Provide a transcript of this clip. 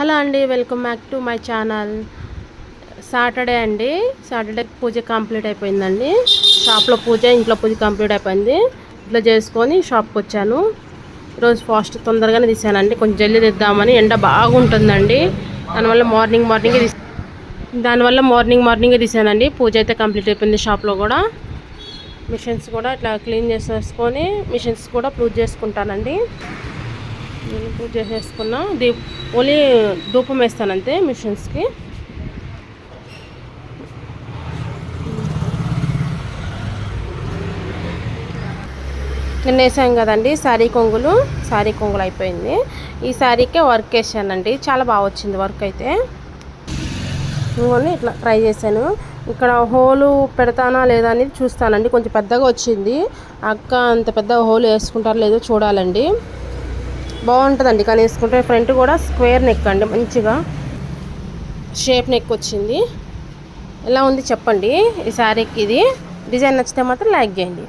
Hello అండి, welcome back to my channel. Saturday అండి, Saturday పూజ complete అయిపోయిందండి. షాప్లో పూజ, ఇంట్లో పూజ కంప్లీట్ అయిపోయింది. ఇట్లా చేసుకొని షాప్కి వచ్చాను. ఈరోజు ఫాస్ట్ తొందరగానే తీసానండి, కొంచెం జల్దీ తెద్దామని. ఎండ బాగుంటుందండి, దానివల్ల మార్నింగే తీసానండి. పూజ అయితే కంప్లీట్ అయిపోయింది. షాప్లో కూడా మిషన్స్ కూడా ఇట్లా క్లీన్ చేసేసుకొని మిషన్స్ కూడా పూజ చేసుకుంటానండి. నేను పూజ చేసేసుకున్నా. ఓన్లీ ధూపం వేస్తానంతే మిషన్స్కి. నిన్న వేసాం కదండి శారీ కొంగులు అయిపోయింది. ఈ శారీకే వర్క్ వేసానండి, చాలా బాగా వచ్చింది వర్క్ అయితే. ఇవన్నీ ఇట్లా ట్రై చేశాను. ఇక్కడ హోలు పెడతానా లేదా అనేది చూస్తానండి. కొంచెం పెద్దగా వచ్చింది. అక్క అంత పెద్ద హోల్ వేసుకుంటారో లేదో చూడాలండి. బాగుంటుందండి కానీ వేసుకుంటే. ఫ్రంట్ కూడా స్క్వేర్ నెక్ అండి, మంచిగా షేప్ నెక్ వచ్చింది. ఎలా ఉంది చెప్పండి ఈ శారీకి. ఇది డిజైన్ నచ్చితే మాత్రం లైక్ చేయండి.